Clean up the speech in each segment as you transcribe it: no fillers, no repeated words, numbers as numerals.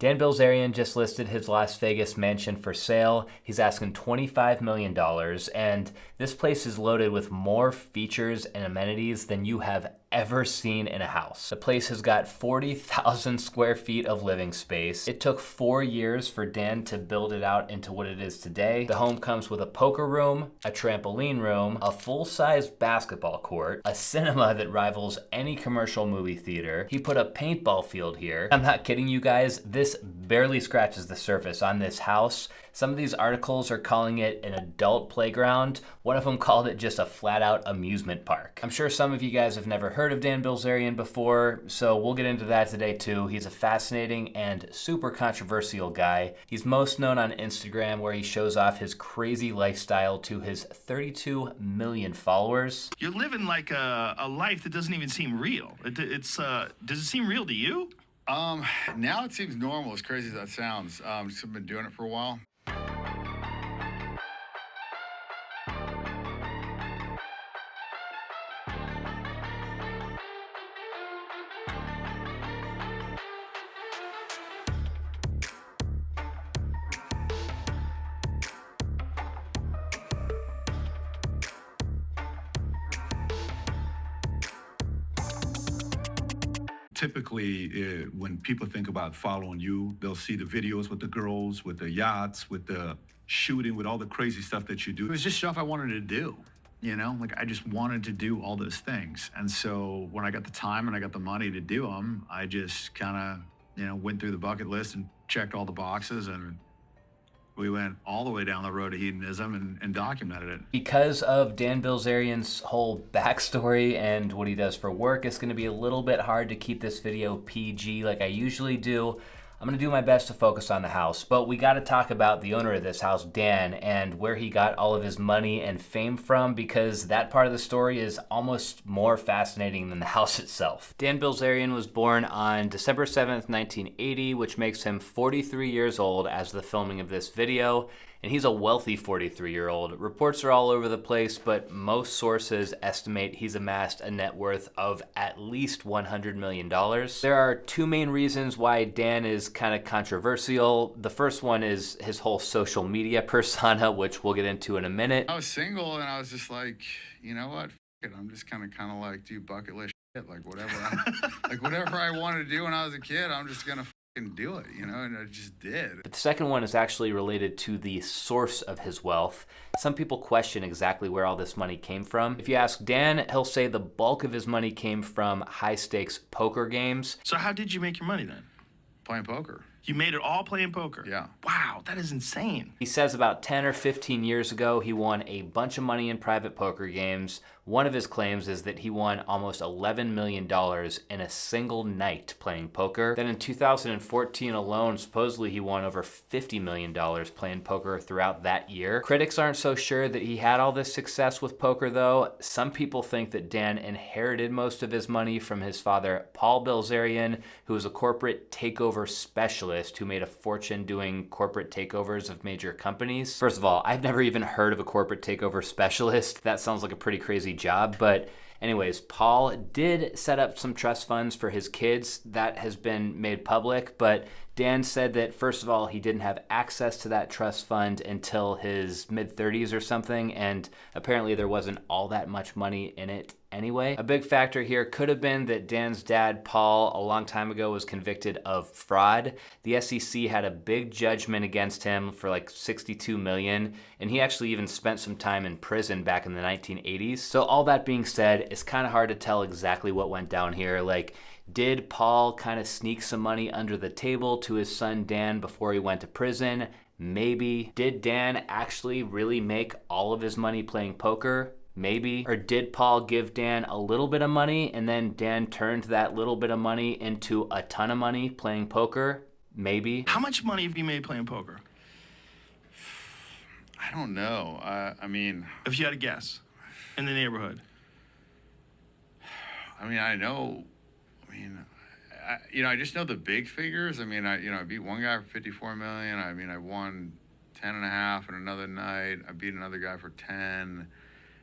Dan Bilzerian just listed his Las Vegas mansion for sale. He's asking $25 million, and this place is loaded with more features and amenities than you have ever seen in a house. The place has got 40,000 square feet of living space. It took 4 years for Dan to build it out into what it is today. The home comes with a poker room, a trampoline room, a full-size basketball court, a cinema that rivals any commercial movie theater. He put a paintball field here. I'm not kidding you guys, this barely scratches the surface on this house. Some of these articles are calling it an adult playground. One of them called it just a flat-out amusement park. I'm sure some of you guys have never heard of Dan Bilzerian before, so we'll get into that today too. He's a fascinating and super controversial guy. He's most known on Instagram, where he shows off his crazy lifestyle to his 32 million followers. You're living like a life that doesn't even seem real. Does it seem real to you? Now it seems normal, as crazy as that sounds. Just have been doing it for a while. Typically, when people think about following you, they'll see the videos with the girls, with the yachts, with the shooting, with all the crazy stuff that you do. It was just stuff I wanted to do, you know? Like, I just wanted to do all those things. And so when I got the time and I got the money to do them, I just kind of, went through the bucket list and checked all the boxes, and we went all the way down the road to hedonism and documented it. Because of Dan Bilzerian's whole backstory and what he does for work, it's going to be a little bit hard to keep this video PG like I usually do. I'm going to do my best to focus on the house, but we got to talk about the owner of this house, Dan, and where he got all of his money and fame from, because that part of the story is almost more fascinating than the house itself. Dan Bilzerian was born on December 7th, 1980, which makes him 43 years old as of the filming of this video. And he's a wealthy 43-year-old. Reports are all over the place, but most sources estimate he's amassed a net worth of at least $100 million. There are two main reasons why Dan is kind of controversial. The first one is his whole social media persona, which we'll get into in a minute. I was single, and I was just like, you know what? F it. I'm just kind of like do bucket list shit, like whatever. Whatever I wanted to do when I was a kid, I'm just gonna do it, and I just did. But the second one is actually related to the source of his wealth. Some people question exactly where all this money came from. If you ask Dan, he'll say the bulk of his money came from high-stakes poker games. So how did you make your money then? Playing poker. You made it all playing poker? Yeah. Wow, that is insane. He says about 10 or 15 years ago, he won a bunch of money in private poker games. One of his claims is that he won almost $11 million in a single night playing poker. Then in 2014 alone, supposedly he won over $50 million playing poker throughout that year. Critics aren't so sure that he had all this success with poker though. Some people think that Dan inherited most of his money from his father, Paul Bilzerian, who was a corporate takeover specialist who made a fortune doing corporate takeovers of major companies. First of all, I've never even heard of a corporate takeover specialist. That sounds like a pretty crazy job, but anyways, Paul did set up some trust funds for his kids. That has been made public, but Dan said that first of all, he didn't have access to that trust fund until his mid-30s or something, and apparently there wasn't all that much money in it anyway. A big factor here could have been that Dan's dad, Paul, a long time ago was convicted of fraud. The SEC had a big judgment against him for like $62 million, and he actually even spent some time in prison back in the 1980s. So all that being said, it's kind of hard to tell exactly what went down here. Like, did Paul kind of sneak some money under the table to his son Dan before he went to prison? Maybe. Did Dan actually really make all of his money playing poker? Maybe. Or did Paul give Dan a little bit of money and then Dan turned that little bit of money into a ton of money playing poker? Maybe. How much money have you made playing poker? I don't know. I mean, if you had a guess, in the neighborhood. I just know the big figures. I mean, I beat one guy for 54 million. I mean, I won 10 and a half in another night. I beat another guy for 10.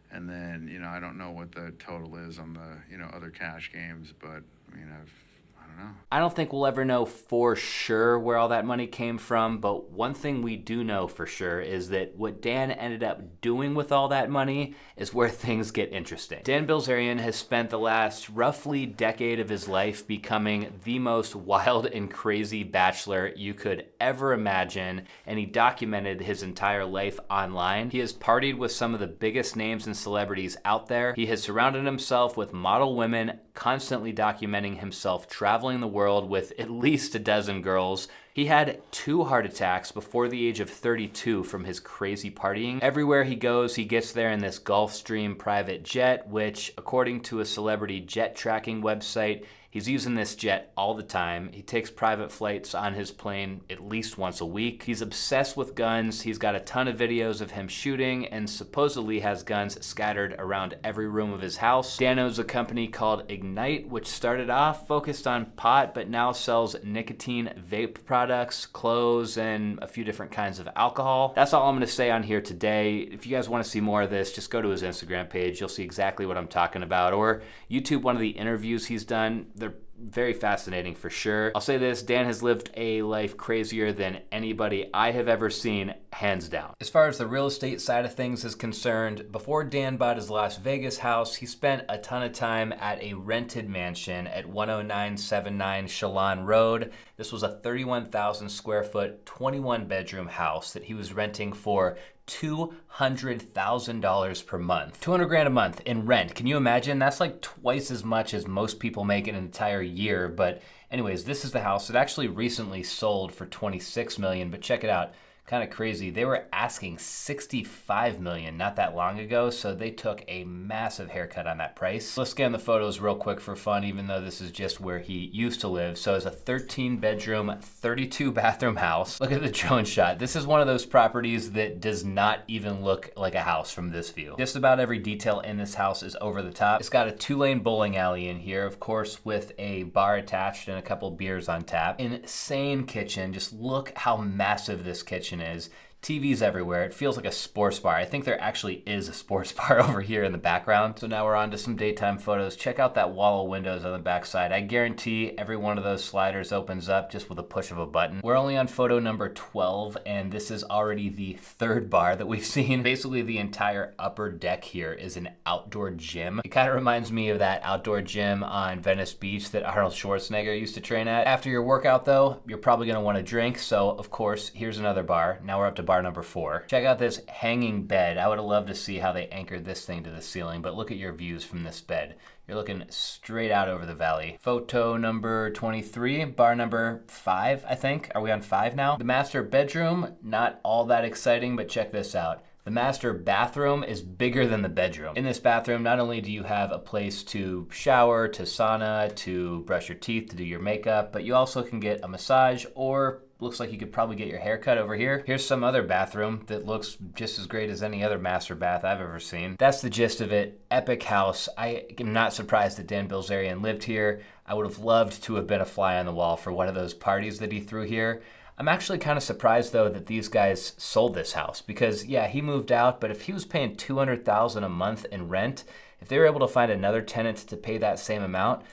And then, I don't know what the total is on the, other cash games, but I mean, I don't I don't think we'll ever know for sure where all that money came from, but one thing we do know for sure is that what Dan ended up doing with all that money is where things get interesting. Dan Bilzerian has spent the last roughly decade of his life becoming the most wild and crazy bachelor you could ever imagine, and he documented his entire life online. He has partied with some of the biggest names and celebrities out there. He has surrounded himself with model women, constantly documenting himself traveling the world with at least a dozen girls. He had 2 heart attacks before the age of 32 from his crazy partying. Everywhere he goes, he gets there in this Gulfstream private jet, which, according to a celebrity jet tracking website, he's using this jet all the time. He takes private flights on his plane at least once a week. He's obsessed with guns. He's got a ton of videos of him shooting and supposedly has guns scattered around every room of his house. Dan owns a company called Ignite, which started off focused on pot, but now sells nicotine vape products, clothes, and a few different kinds of alcohol. That's all I'm going to say on here today. If you guys want to see more of this, just go to his Instagram page. You'll see exactly what I'm talking about, or YouTube one of the interviews he's done. They're very fascinating for sure. I'll say this, Dan has lived a life crazier than anybody I have ever seen, hands down. As far as the real estate side of things is concerned, before Dan bought his Las Vegas house, he spent a ton of time at a rented mansion at 10979 Chelan Road. This was a 31,000 square foot, 21 bedroom house that he was renting for $200,000 per month. 200 grand a month in rent. Can you imagine? That's like twice as much as most people make in an entire year. But anyways, this is the house. It actually recently sold for $26 million, but check it out. Kind of crazy. They were asking $65 million not that long ago, so they took a massive haircut on that price. Let's scan the photos real quick for fun, even though this is just where he used to live. So it's a 13 bedroom, 32 bathroom house. Look at the drone shot. This is one of those properties that does not even look like a house from this view. Just about every detail in this house is over the top. It's got a 2-lane bowling alley in here, of course, with a bar attached and a couple beers on tap. Insane kitchen. Just look how massive this kitchen is. TVs everywhere. It feels like a sports bar. I think there actually is a sports bar over here in the background. So now we're on to some daytime photos. Check out that wall of windows on the backside. I guarantee every one of those sliders opens up just with a push of a button. We're only on photo number 12, and this is already the 3rd bar that we've seen. Basically, the entire upper deck here is an outdoor gym. It kind of reminds me of that outdoor gym on Venice Beach that Arnold Schwarzenegger used to train at. After your workout, though, you're probably going to want to drink. So, of course, here's another bar. Now we're up to bar number 4. Check out this hanging bed. I would have loved to see how they anchored this thing to the ceiling, but look at your views from this bed. You're looking straight out over the valley. Photo number 23, bar number 5, I think. Are we on 5 now? The master bedroom, not all that exciting, but check this out. The master bathroom is bigger than the bedroom. In this bathroom, not only do you have a place to shower, to sauna, to brush your teeth, to do your makeup, but you also can get a massage, or looks like you could probably get your hair cut over here. Here's some other bathroom that looks just as great as any other master bath I've ever seen. That's the gist of it. Epic house. I am not surprised that Dan Bilzerian lived here. I would have loved to have been a fly on the wall for one of those parties that he threw here. I'm actually kind of surprised, though, that these guys sold this house because, yeah, he moved out, but if he was paying $200,000 a month in rent, if they were able to find another tenant to pay that same amount,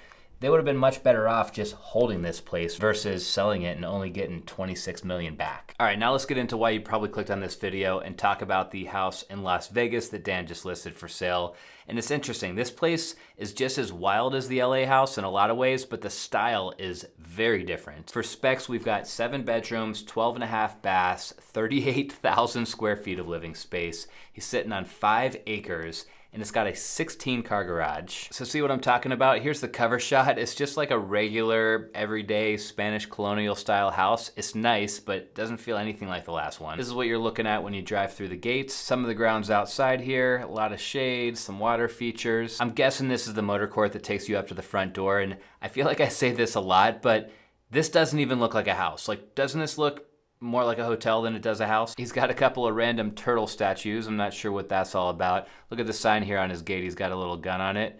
they would have been much better off just holding this place versus selling it and only getting $26 million back. All right, now let's get into why you probably clicked on this video and talk about the house in Las Vegas that Dan just listed for sale. And it's interesting, this place is just as wild as the LA house in a lot of ways, but the style is very different. For specs, we've got 7 bedrooms, 12.5 baths, 38,000 square feet of living space. He's sitting on 5 acres. And it's got a 16-car garage. So see what I'm talking about? Here's the cover shot. It's just like a regular, everyday Spanish colonial style house. It's nice, but doesn't feel anything like the last one. This is what you're looking at when you drive through the gates. Some of the grounds outside here, a lot of shade, some water features. I'm guessing this is the motor court that takes you up to the front door. And I feel like I say this a lot, but this doesn't even look like a house. Like, doesn't this look more like a hotel than it does a house? He's got a couple of random turtle statues. I'm not sure what that's all about. Look at the sign here on his gate. He's got a little gun on it.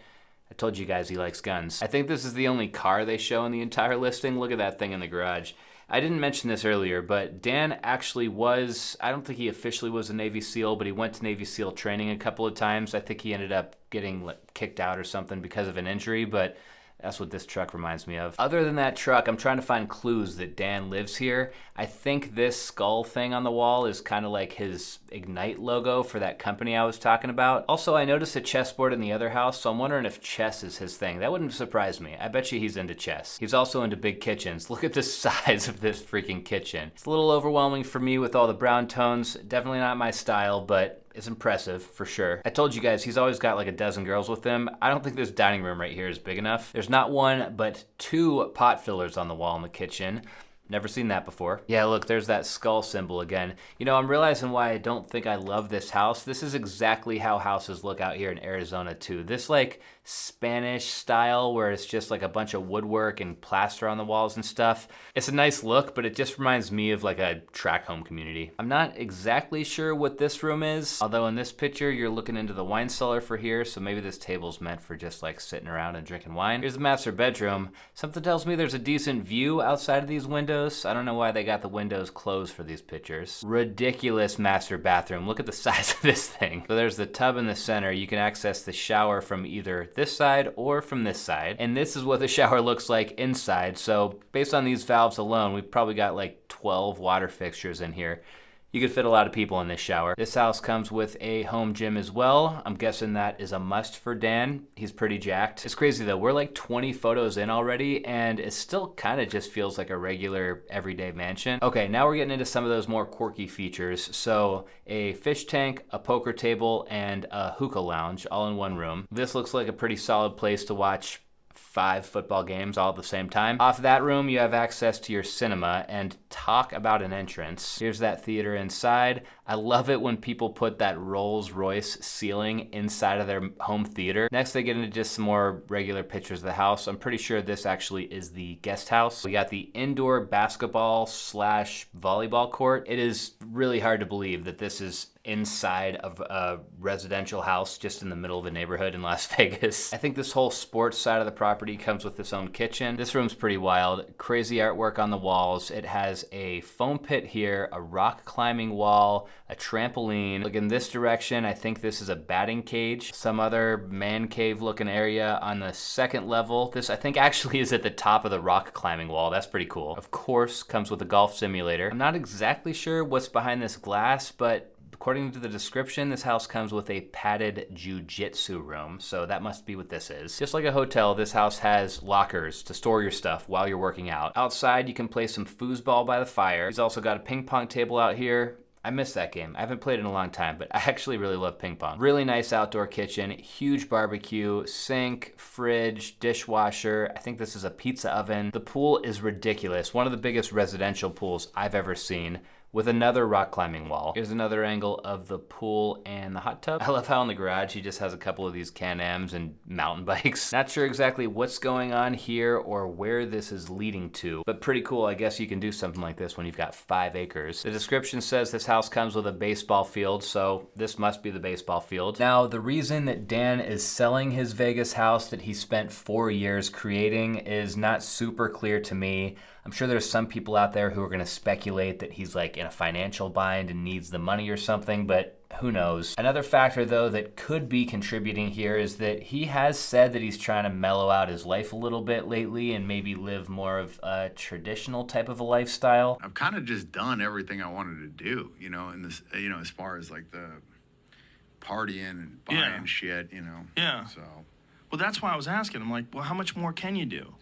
I told you guys he likes guns. I think this is the only car they show in the entire listing. Look at that thing in the garage. I didn't mention this earlier, but Dan actually was, I don't think he officially was a Navy SEAL, but he went to Navy SEAL training a couple of times. I think he ended up getting kicked out or something because of an injury, but That's what this truck reminds me of. Other than that truck, I'm trying to find clues that Dan lives here. I think this skull thing on the wall is kind of like his Ignite logo for that company I was talking about. Also, I noticed a chessboard in the other house, so I'm wondering if chess is his thing. That wouldn't surprise me. I bet you he's into chess. He's also into big kitchens. Look at the size of this freaking kitchen. It's a little overwhelming for me with all the brown tones. Definitely not my style, but it's impressive for sure. I told you guys he's always got like a dozen girls with him. I don't think this dining room right here is big enough. There's not one, but 2 pot fillers on the wall in the kitchen. Never seen that before. Yeah, look, there's that skull symbol again. You know, I'm realizing why I don't think I love this house. This is exactly how houses look out here in Arizona too. This like Spanish style where it's just like a bunch of woodwork and plaster on the walls and stuff. It's a nice look, but it just reminds me of like a tract home community. I'm not exactly sure what this room is, although in this picture you're looking into the wine cellar for here, so maybe this table's meant for just like sitting around and drinking wine. Here's the master bedroom. Something tells me there's a decent view outside of these windows. I don't know why they got the windows closed for these pictures. Ridiculous master bathroom. Look at the size of this thing. So there's the tub in the center. You can access the shower from either this side or from this side. And this is what the shower looks like inside. So based on these valves alone, we've probably got like 12 water fixtures in here. You could fit a lot of people in this shower. This house comes with a home gym as well. I'm guessing that is a must for Dan. He's pretty jacked. It's crazy though, we're like 20 photos in already and it still kind of just feels like a regular everyday mansion. Okay, now we're getting into some of those more quirky features. So a fish tank, a poker table, and a hookah lounge all in one room. This looks like a pretty solid place to watch 5 football games all at the same time. Off that room, you have access to your cinema, and talk about an entrance. Here's that theater inside. I love it when people put that Rolls-Royce ceiling inside of their home theater. Next, they get into just some more regular pictures of the house. I'm pretty sure this actually is the guest house. We got the indoor basketball / volleyball court. It is really hard to believe that this is inside of a residential house just in the middle of a neighborhood in Las Vegas. I think this whole sports side of the property comes with its own kitchen. This room's pretty wild. Crazy artwork on the walls. It has a foam pit here, a rock climbing wall, a trampoline. Look in this direction, I think this is a batting cage. Some other man cave looking area on the second level. This I think actually is at the top of the rock climbing wall. That's pretty cool. Of course, comes with a golf simulator. I'm not exactly sure what's behind this glass, but according to the description, this house comes with a padded jiu-jitsu room, so that must be what this is. Just like a hotel, this house has lockers to store your stuff while you're working out. Outside, you can play some foosball by the fire. He's also got a ping pong table out here. I missed that game. I haven't played in a long time, but I actually really love ping pong. Really nice outdoor kitchen, huge barbecue, sink, fridge, dishwasher. I think this is a pizza oven. The pool is ridiculous. One of the biggest residential pools I've ever seen, with another rock climbing wall. Here's another angle of the pool and the hot tub. I love how in the garage he just has a couple of these Can-Ams and mountain bikes. Not sure exactly what's going on here or where this is leading to, but pretty cool. I guess you can do something like this when you've got 5 acres. The description says this house comes with a baseball field, so this must be the baseball field. Now, the reason that Dan is selling his Vegas house that he spent 4 years creating is not super clear to me. I'm sure there's some people out there who are gonna speculate that he's like in a financial bind and needs the money or something, but who knows. Another factor though that could be contributing here is that he has said that he's trying to mellow out his life a little bit lately and maybe live more of a traditional type of a lifestyle. I've kind of just done everything I wanted to do, you know, in this, you know, as far as like the partying and buying shit, you know. Yeah. So. Well, that's why I was asking. I'm like, well, how much more can you do?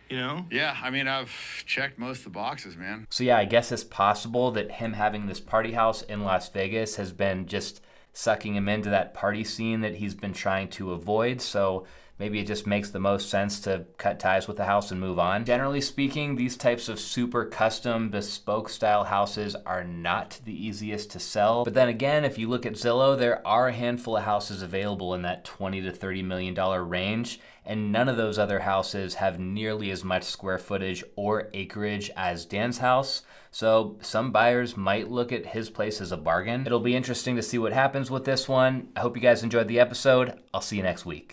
You know? Yeah, I mean, I've checked most of the boxes, man. So yeah, I guess it's possible that him having this party house in Las Vegas has been just sucking him into that party scene that he's been trying to avoid. So maybe it just makes the most sense to cut ties with the house and move on. Generally speaking, these types of super custom, bespoke style houses are not the easiest to sell. But then again, if you look at Zillow, there are a handful of houses available in that $20 to $30 million range, and none of those other houses have nearly as much square footage or acreage as Dan's house. So some buyers might look at his place as a bargain. It'll be interesting to see what happens with this one. I hope you guys enjoyed the episode. I'll see you next week.